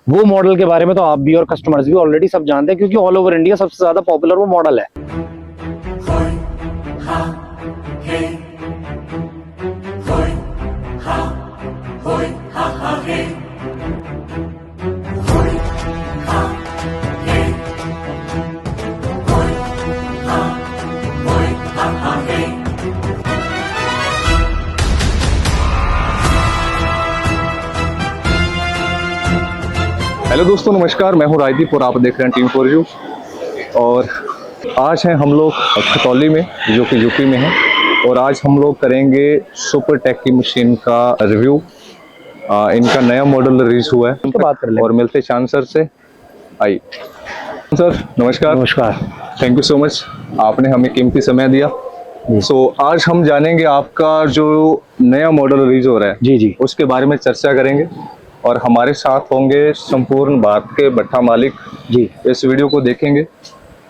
वो मॉडल के बारे में तो आप भी और कस्टमर्स भी ऑलरेडी सब जानते हैं, क्योंकि ऑल ओवर इंडिया सबसे ज्यादा पॉपुलर वो मॉडल है। हेलो दोस्तों, नमस्कार। मैं हूं राजदीप और आप देख रहे हैं टीम फॉर यू। और आज हैं हम लोग खतौली में, जो कि यूपी में है। और आज हम लोग करेंगे सुपर टेक की मशीन का रिव्यू। इनका नया मॉडल रिलीज हुआ है, उनसे बात कर लेंगे। और मिलते चांद सर से। आइए सर, नमस्कार। नमस्कार। थैंक यू सो मच, आपने हमें कीमती समय दिया। सो आज हम जानेंगे आपका जो नया मॉडल रिलीज हो रहा है जी उसके बारे में चर्चा करेंगे। और हमारे साथ होंगे संपूर्ण भारत के भट्ठा मालिक जी। इस वीडियो को देखेंगे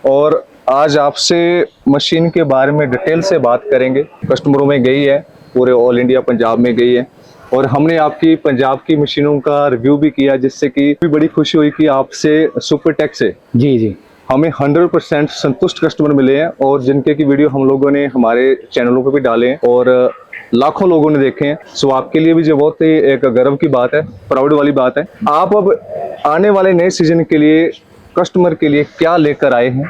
और आज आपसे मशीन के बारे में डिटेल से बात करेंगे। कस्टमरों में गई है, पूरे ऑल इंडिया पंजाब में गई है, और हमने आपकी पंजाब की मशीनों का रिव्यू भी किया, जिससे कि बड़ी खुशी हुई कि आपसे सुपर टेक से जी हमें 100% संतुष्ट कस्टमर मिले हैं, और जिनके की वीडियो हम लोगों ने हमारे चैनलों पे भी डाले हैं और लाखों लोगों ने देखे हैं। सो आपके लिए भी जो बहुत ही एक गर्व की बात है, प्राउड वाली बात है। आप अब आने वाले नए सीजन के लिए कस्टमर के लिए क्या लेकर आए हैं,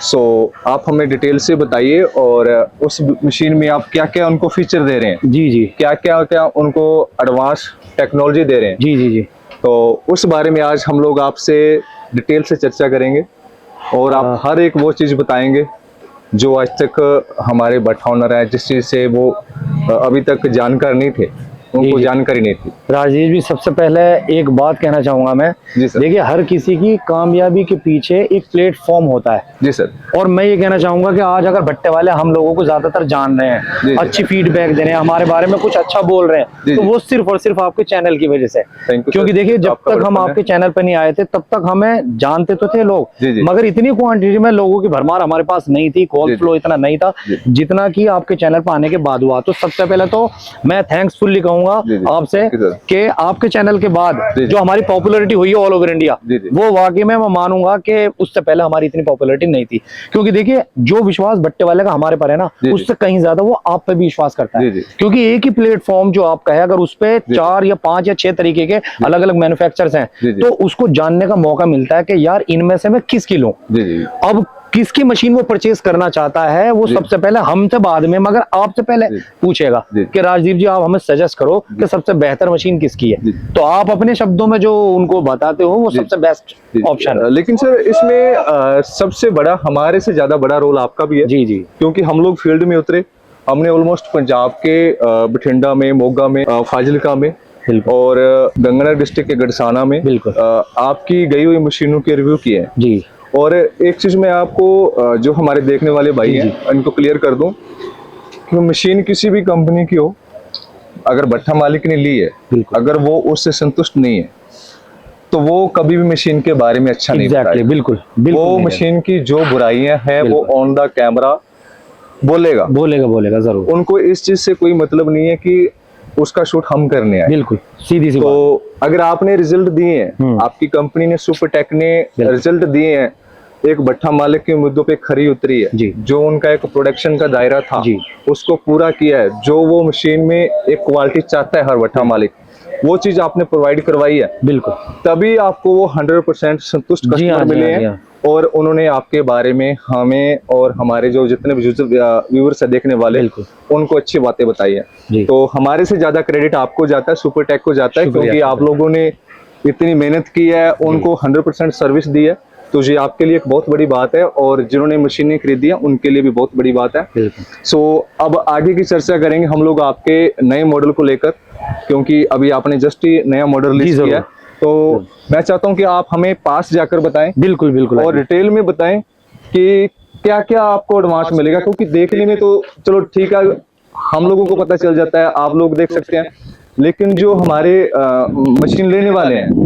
सो आप हमें डिटेल से बताइए। और उस मशीन में आप क्या क्या उनको फीचर दे रहे हैं, जी क्या क्या उनको एडवांस टेक्नोलॉजी दे रहे हैं, जी। तो उस बारे में आज हम लोग आपसे डिटेल से चर्चा करेंगे। और आप हर एक वो चीज़ बताएंगे जो आज तक हमारे भट्ठा ओनर है, जिस चीज़ से वो अभी तक जानकार नहीं थे, उनको जानकारी नहीं थी। राजेश जी, सबसे पहले एक बात कहना चाहूंगा मैं। जी सर। देखिए, हर किसी की कामयाबी के पीछे एक प्लेटफॉर्म होता है। जी सर। और मैं ये कहना चाहूंगा कि आज अगर भट्टे वाले हम लोगों को ज्यादातर जान रहे हैं, अच्छी फीडबैक दे रहे हैं, हमारे बारे में कुछ अच्छा बोल रहे हैं, तो वो सिर्फ और सिर्फ आपके चैनल की वजह से। क्योंकि देखिए, जब तक हम आपके चैनल पर नहीं आए थे तब तक हमें जानते तो थे लोग, मगर इतनी क्वांटिटी में लोगों की भरमार हमारे पास नहीं थी, कॉल फ्लो इतना नहीं था जितना कि आपके चैनल पर आने के बाद हुआ। तो सबसे पहले तो मैं थैंक्सफुल्ली कहूंगा आपसे कि आपके चैनल के बाद जो हमारी पॉपुलैरिटी हुई है ऑल ओवर इंडिया, वो वाकई में मैं मानूंगा कि उससे पहले हमारी इतनी पॉपुलैरिटी नहीं थी। क्योंकि देखिए, जो विश्वास भट्टे वाले का हमारे पर है ना, उससे कहीं ज्यादा वो आप पे भी विश्वास करता है। क्योंकि एक ही प्लेटफॉर्म जो आपका है, अगर उस पे 4 या 5 या 6 तरीके के अलग अलग मैन्युफैक्चरर्स हैं, तो उसको जानने का मौका मिलता है कि यार इनमें से मैं किसकी लूं। अब किसकी मशीन वो परचेज करना चाहता है, वो सबसे पहले हमसे बाद में, मगर आपसे पहले पूछेगा कि राजदीप जी, आप हमें सजेस्ट करो कि सबसे बेहतर मशीन किसकी है। तो आप अपने शब्दों में जो उनको बताते हो वो सबसे बेस्ट ऑप्शन है। लेकिन सर, इसमें सबसे बड़ा, हमारे से ज्यादा बड़ा रोल आपका भी है। जी। क्योंकि हम लोग फील्ड में उतरे, हमने ऑलमोस्ट पंजाब के बठिंडा में, मोगा में, फाजिलका में और गंगानगर डिस्ट्रिक्ट के गड़साना में आपकी गई हुई मशीनों के रिव्यू किए हैं जी। और एक चीज मैं आपको, जो हमारे देखने वाले भाई हैं, इनको क्लियर कर दूं कि मशीन किसी भी कंपनी की हो, अगर भट्ठा मालिक ने ली है, अगर वो उससे संतुष्ट नहीं है, तो वो कभी भी मशीन के बारे में अच्छा नहीं बताएगा। बिल्कुल वो मशीन की जो बुराइयां हैं वो ऑन द कैमरा बोलेगा जरूर। उनको इस चीज से कोई मतलब नहीं है कि उसका शूट हम करने आए। बिल्कुल सीधी सी तो अगर आपने रिजल्ट दिए हैं, आपकी कंपनी ने, सुपर टेक ने रिजल्ट दिए हैं, एक भट्ठा मालिक के मुद्दों पे खरी उतरी है, जो उनका एक प्रोडक्शन का दायरा था उसको पूरा किया है, जो वो मशीन में एक क्वालिटी चाहता है हर भट्ठा मालिक, वो चीज आपने प्रोवाइड करवाई है, बिल्कुल, तभी आपको वो 100% संतुष्ट कस्टमर मिले हैं। और उन्होंने आपके बारे में हमें और हमारे जो जितने व्यूअर्स है, देखने वाले, उनको अच्छी बातें बताई है। तो हमारे से ज्यादा क्रेडिट आपको जाता है, सुपर टेक को जाता है, क्योंकि आप लोगों ने इतनी मेहनत की है, उनको 100% सर्विस दी है। तो ये आपके लिए एक बहुत बड़ी बात है, और जिन्होंने मशीनें खरीदी है उनके लिए भी बहुत बड़ी बात है। सो अब आगे की चर्चा करेंगे हम लोग आपके नए मॉडल को लेकर, क्योंकि अभी आपने जस्ट ही नया मॉडल रिलीज किया है। तो मैं चाहता हूं कि आप हमें पास जाकर बताएं, बिल्कुल, और डिटेल में बताएं कि क्या क्या आपको एडवांस मिलेगा। क्योंकि देखने में तो चलो ठीक है, हम लोगों को पता चल जाता है, आप लोग देख सकते हैं, लेकिन जो हमारे मशीन लेने वाले हैं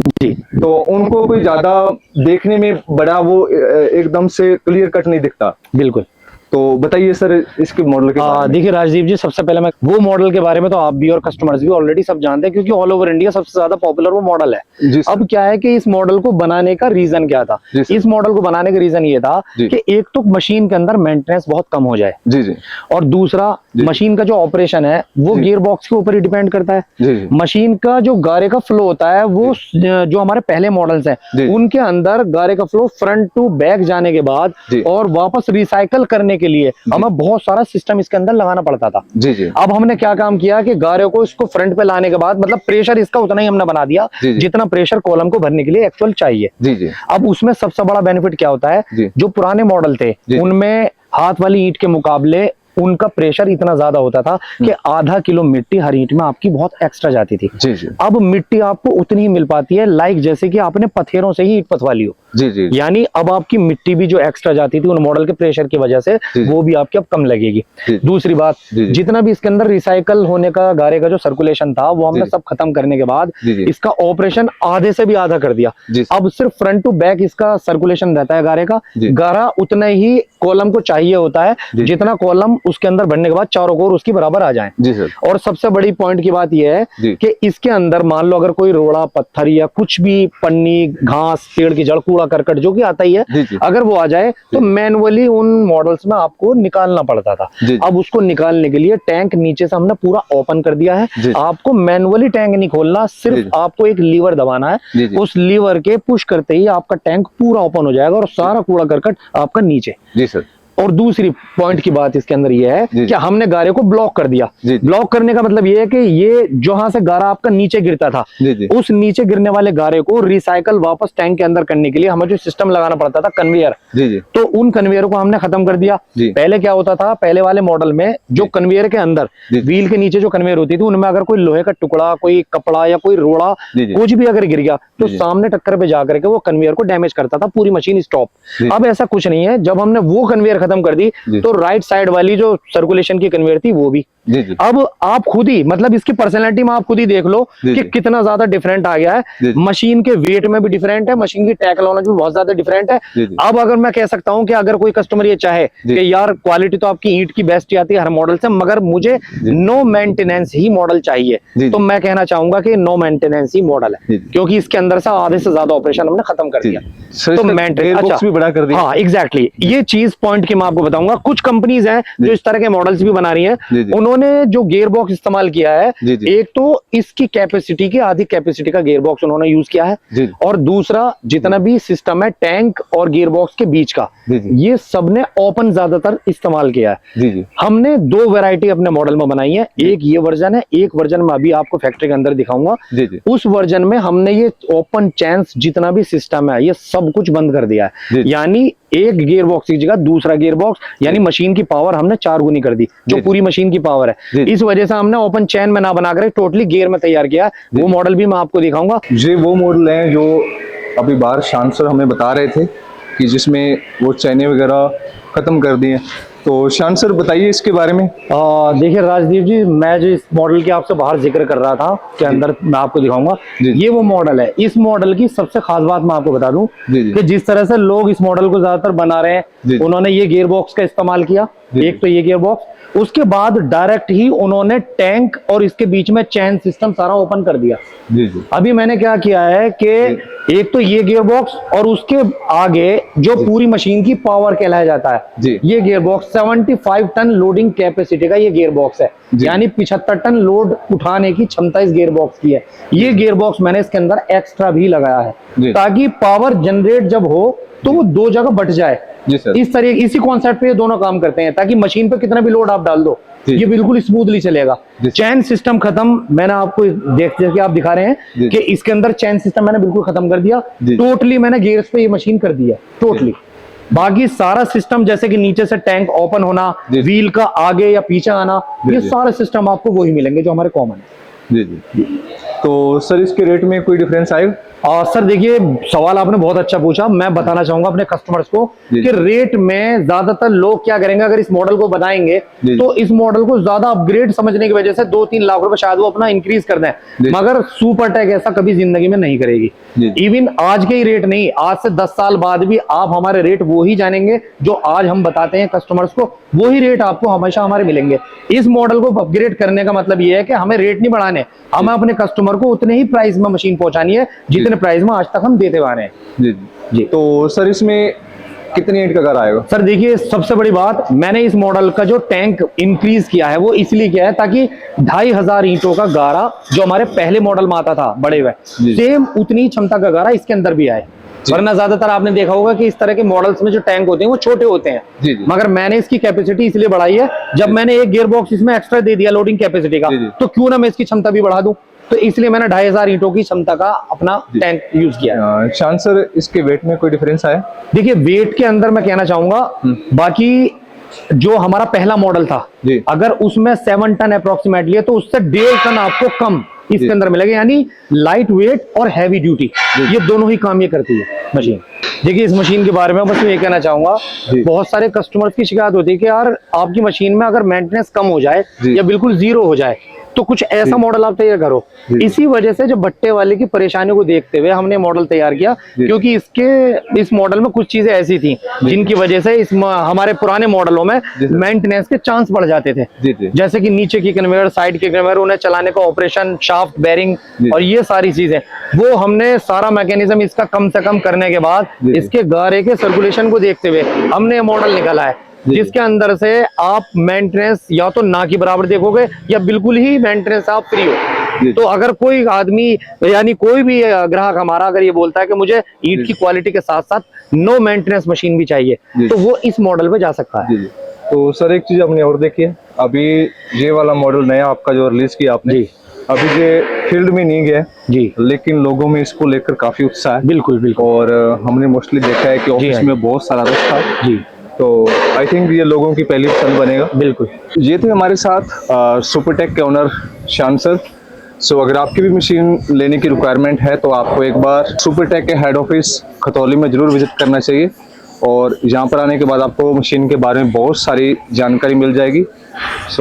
तो उनको कोई ज्यादा देखने में बड़ा वो एकदम से क्लियर कट नहीं दिखता। बिल्कुल। तो बताइए सर इसके मॉडल के बारे में। देखिए राजदीप जी, सबसे पहले मैं वो मॉडल के बारे में तो आप भी और कस्टमर्स भी ऑलरेडी सब जानते हैं, क्योंकि ऑल ओवर इंडिया सबसे ज्यादा पॉपुलर वो मॉडल है। जी सर। अब क्या है कि इस मॉडल को बनाने का रीजन क्या था? जी सर। इस मॉडल को बनाने का रीजन ये था जी। कि एक तो मशीन के अंदर मेंटेनेंस बहुत कम हो जाए, जी जी। और दूसरा जी। मशीन का जो ऑपरेशन है वो जी। गियर बॉक्स के ऊपर ही डिपेंड करता है। जी जी। मशीन का जो गारे का फ्लो होता है वो जो हमारे पहले मॉडल्स जी। हैं उनके अंदर गारे का फ्लो फ्रंट टू बैक जाने के बाद जी। और वापस रिसाइकल करने के लिए हमें बहुत सारा सिस्टम इसके अंदर लगाना पड़ता था। जी जी। अब हमने क्या काम किया कि गारे को इसको फ्रंट पे लाने के बाद मतलब प्रेशर इसका उतना ही हमने बना दिया जी जी। जितना प्रेशर कॉलम को भरने के लिए एक्चुअल चाहिए। जी जी। अब उसमें सबसे बड़ा बेनिफिट क्या होता है, जी। जो पुराने मॉडल थे जी। उनमें हाथ वाली ईंट के मुकाबले उनका प्रेशर इतना ज्यादा होता था कि आधा किलो मिट्टी हर ईंट में आपकी बहुत एक्स्ट्रा जाती थी। जी जी। अब मिट्टी आपको उतनी ही मिल पाती है लाइक जैसे कि आपने पत्थरों से ही ईंट पथवा ली हो। जी जी। यानी अब आपकी मिट्टी भी जो एक्स्ट्रा जाती थी उन मॉडल के प्रेशर की वजह से जी। वो भी आपकी अब कम लगेगी। जी। दूसरी बात, जी। जितना भी इसके अंदर रिसाइकल होने का गारे का जो सर्कुलेशन था वो हमने जी। सब खत्म करने के बाद जी। इसका ऑपरेशन आधे से भी आधा कर दिया। जी। अब सिर्फ फ्रंट टू बैक इसका सर्कुलेशन रहता है गारे का। जी। गारा उतना ही कॉलम को चाहिए होता है जी। जितना कॉलम उसके अंदर भरने के बाद चारों कोर उसकी बराबर आ जाएं। जी सर। और सबसे बड़ी पॉइंट की बात यह जी। है कि इसके अंदर मान लो अगर कोई रोड़ा पत्थर या कुछ भी पन्नी घास पेड़ की जड़ कूड़ा करकट जो कि आता ही है, जी जी। अगर वो आ जाए तो मैनुअली उन मॉडल्स में आपको निकालना पड़ता था। जी। अब उसको निकालने के लिए टैंक नीचे से हमने पूरा ओपन कर दिया है। जी। आपको मैनुअली टैंक नहीं खोलना, जी। सिर्फ आपको एक लीवर दबाना जी है। जी। उस लीवर के पुश करते ही आपका टैंक पूरा ओपन हो जाएगा और सारा कूड़ा करकट आपका नीचे। जी सर। और दूसरी पॉइंट की बात इसके अंदर ये है जी। कि हमने गारे को ब्लॉक कर दिया। जी। ब्लॉक करने का मतलब ये है कि ये जहां से गारा आपका नीचे गिरता था जी जी। उस नीचे गिरने वाले गारे को रिसाइकल वापस टैंक के अंदर करने के लिए हमें जो सिस्टम लगाना पड़ता था कन्वेयर, जी जी। तो उन कन्वेयर को हमने खत्म कर दिया। जी। पहले क्या होता था, पहले वाले मॉडल में जो जी। कन्वेयर के अंदर जी। व्हील के नीचे जो कन्वेयर होती थी उनमें अगर कोई लोहे का टुकड़ा, कोई कपड़ा या कोई रोड़ा जी जी। कुछ भी अगर गिर गया तो जी। सामने टक्कर पे जाकर के वो कन्वेयर को डैमेज करता था, पूरी मशीन स्टॉप। जी। अब ऐसा कुछ नहीं है, जब हमने वो कन्वेयर खत्म कर दी जी। तो राइट साइड वाली जो सर्कुलेशन की कन्वेयर थी वो भी। जी जी। अब आप खुद ही मतलब इसकी पर्सनैलिटी में आप खुद ही देख लो जी कि जी। कितना ज्यादा डिफरेंट आ गया जी है। जी। मशीन के वेट में भी डिफरेंट है, मशीन की टेक्नोलॉजी भी बहुत ज्यादा डिफरेंट है। जी जी। अब अगर मैं कह सकता हूं कि अगर कोई कस्टमर ये चाहे जी। कि यार क्वालिटी तो आपकी ईंट की बेस्ट आती है हर मॉडल से, मगर मुझे जी। नो मेंटेनेंस ही मॉडल जी चाहिए, जी। तो मैं कहना चाहूंगा कि नो मेंटेनेंस ही मॉडल जी है, जी। क्योंकि इसके अंदर से आधे से ज्यादा ऑपरेशन हमने खत्म कर जी दिया। सर, तो इसका मेंटेनेंस gearbox भी बड़ा कर दिया। हाँ एग्जैक्टली, ये चीज पॉइंट की मैं आपको बताऊंगा। कुछ कंपनीज हैं जो इस तरह के मॉडल्स भी बना रही हैं, जी जी। उन्होंने जो गियर बॉक्स इस्तेमाल किया है, जी जी। एक तो इसकी कैपेसिटी की आधी कैपेसिटी का गियर बॉक्स उन्होंने यूज किया है, जी। और दूसरा जितना भी सिस्टम है टैंक और गियर बॉक्स के बीच का, जी जी। ये सबने ओपन ज्यादातर इस्तेमाल किया है। जी जी। हमने दो वैरायटी अपने मॉडल में बनाई है, एक ये वर्जन है, एक वर्जन में अभी आपको फैक्ट्री के अंदर दिखाऊंगा। जी जी। उस वर्जन में हमने ये ओपन चैंस जितना भी सिस्टम है ये सब कुछ बंद कर दिया है। जी। यानी एक गियर बॉक्स की जगह दूसरा गियर बॉक्स, यानी जी। मशीन की पावर हमने 4 गुनी कर दी, जो जी। पूरी मशीन की पावर है। जी। इस वजह से हमने ओपन चैन में ना बनाकर टोटली गियर में तैयार किया। वो मॉडल भी मैं आपको दिखाऊंगा। ये वो मॉडल हैं जो अभी बाहर शान सर हमें बता रहे थे कि जिसमें वो चैने वगैरह खत्म कर दिए। तो शान सर बताइए इसके बारे में। देखिए राजदीप जी, मैं जो इस मॉडल की आपसे बाहर जिक्र कर रहा था के अंदर मैं आपको दिखाऊंगा, जी। ये वो मॉडल है। इस मॉडल की सबसे खास बात मैं आपको बता दूं जी जी। कि जिस तरह से लोग इस मॉडल को ज्यादातर बना रहे जी। हैं, उन्होंने ये गियर बॉक्स का इस्तेमाल किया। जी। एक तो ये गियर बॉक्स, उसके बाद डायरेक्ट ही उन्होंने टैंक और इसके बीच में चैन सिस्टम सारा ओपन कर दिया। जी जी। अभी मैंने क्या किया है कि एक तो ये गियर बॉक्स और उसके आगे जो पूरी मशीन की पावर कहलाया जाता है, जी। ये gearbox 75 ton loading capacity का ये गियर बॉक्स है, जी। यानी 75 टन लोड उठाने की क्षमता इस गियर बॉक्स की है। ये गियर बॉक्स मैंने इसके अंदर एक्स्ट्रा भी लगाया जी। है ताकि पावर जनरेट जब हो तो वो दो जगह बट जाए। जी सर। इस तरह इसी कॉन्सेप्ट पे ये दोनों काम करते हैं, ताकि मशीन पे कितना भी लोड आप डाल दो जी। ये बिल्कुल स्मूथली चलेगा। जी। चैन चैन सिस्टम खत्म, मैंने आपको जैसे कि आप दिखा रहे जी। हैं कि इसके अंदर चैन सिस्टम मैंने बिल्कुल खत्म कर दिया। जी। टोटली मैंने गियर्स पे ये मशीन कर दिया टोटली। बाकी सारा सिस्टम जैसे कि नीचे से टैंक ओपन होना, जी। व्हील का आगे या पीछे आना, जी, ये जी। सारे सिस्टम आपको वही मिलेंगे जो हमारे कॉमन है। जी जी। तो सर इसके रेट में कोई डिफरेंस आएगा? सर देखिए, सवाल आपने बहुत अच्छा पूछा। मैं बताना चाहूंगा अपने कस्टमर्स को कि रेट में ज्यादातर लोग क्या करेंगे, अगर इस मॉडल को बताएंगे तो इस मॉडल को ज्यादा अपग्रेड समझने की वजह से 2-3 लाख रुपए शायद वो अपना इंक्रीज कर दें, मगर सुपरटेक ऐसा कभी जिंदगी में नहीं करेगी। इवन आज के ही रेट नहीं, आज से 10 साल बाद भी आप हमारे रेट वो ही जानेंगे जो आज हम बताते हैं कस्टमर्स को, वो ही रेट आपको हमेशा हमारे मिलेंगे। इस मॉडल को अपग्रेड करने का मतलब ये है कि हमें रेट नहीं बढ़ाने, हमें अपने कस्टमर को उतने ही प्राइस में मशीन पहुंचानी है जितने प्राइस में आज तक हम देते आ रहे हैं। जी जी। तो सर इसमें कितनी ईंट का गारा आएगा? सर देखिए, सबसे बड़ी बात, मैंने इस मॉडल का जो टैंक इंक्रीज किया है वो इसलिए किया है ताकि 2500 ईंटों का गारा जो हमारे पहले मॉडल में आता था बड़े हुए, सेम उतनी क्षमता का गारा इसके अंदर भी आए। वरना ज्यादातर आपने देखा होगा कि इस तरह के मॉडल्स में जो टैंक होते हैं वो छोटे होते हैं, मगर मैंने इसकी कैपेसिटी इसलिए बढ़ाई है, जब मैंने एक गियर बॉक्स इसमें एक्स्ट्रा दे दिया लोडिंग कैपेसिटी का, तो क्यों ना मैं इसकी क्षमता भी बढ़ा दूं, तो इसलिए मैंने 2500 ईंटों की क्षमता का अपना टैंक यूज किया है। शान सर, इसके वेट में कोई डिफरेंस आया? देखिए, वेट के अंदर मैं कहना चाहूंगा, बाकी जो हमारा पहला मॉडल था अगर उसमें 7 टन अप्रोक्सीमेटली है, तो उससे 1.5 टन आपको कम इसके अंदर मिलेगा, यानी लाइट वेट और हैवी ड्यूटी, ये दोनों ही काम ये करती है मशीन। देखिए, इस मशीन के बारे में बस मैं ये कहना चाहूंगा, बहुत सारे कस्टमर्स की शिकायत होती है कि यार आपकी मशीन में अगर मेंटेनेंस कम हो जाए या बिल्कुल जीरो हो जाए तो कुछ ऐसा मॉडल आप तैयार करो। इसी वजह से जो भट्टे वाले की परेशानियों को देखते हुए हमने मॉडल तैयार किया, क्योंकि इस मॉडल में कुछ चीजें ऐसी थी जिनकी वजह से हमारे पुराने मॉडलों में मेंटेनेंस के चांस बढ़ जाते थे, जैसे कि नीचे की कन्वेयर, साइड के कन्वेयर, उन्हें चलाने का ऑपरेशन, शाफ्ट, बेरिंग और ये सारी चीजें, वो हमने सारा मैकेनिज्म इसका कम से कम करने के बाद इसके गारे के सर्कुलेशन को देखते हुए हमने मॉडल निकाला है, जिसके अंदर से आप मेंटेनेंस या तो ना की बराबर देखोगे या बिल्कुल ही मेंटेनेंस आप फ्री हो। तो अगर कोई आदमी यानी कोई भी ग्राहक हमारा अगर ये बोलता है कि मुझे ईंट की क्वालिटी के साथ साथ नो मेंटेनेंस मशीन भी चाहिए, तो वो इस मॉडल पे जा सकता है। तो सर एक चीज आपने और देखी है, अभी ये वाला मॉडल नया आपका जो रिलीज किया आपने, अभी ये फील्ड में नहीं गया जी, लेकिन लोगों में इसको लेकर काफी उत्साह है। बिल्कुल बिल्कुल। और हमने मोस्टली देखा है कि ऑफिस में बहुत सारा रश था जी, तो आई थिंक ये लोगों की पहली पसंद बनेगा। बिल्कुल। ये थे हमारे साथ सुपरटेक के ओनर शान सर। सो अगर आपकी भी मशीन लेने की रिक्वायरमेंट है तो आपको एक बार सुपरटेक के हेड ऑफिस खतौली में जरूर विजिट करना चाहिए, और यहाँ पर आने के बाद आपको मशीन के बारे में बहुत सारी जानकारी मिल जाएगी। सो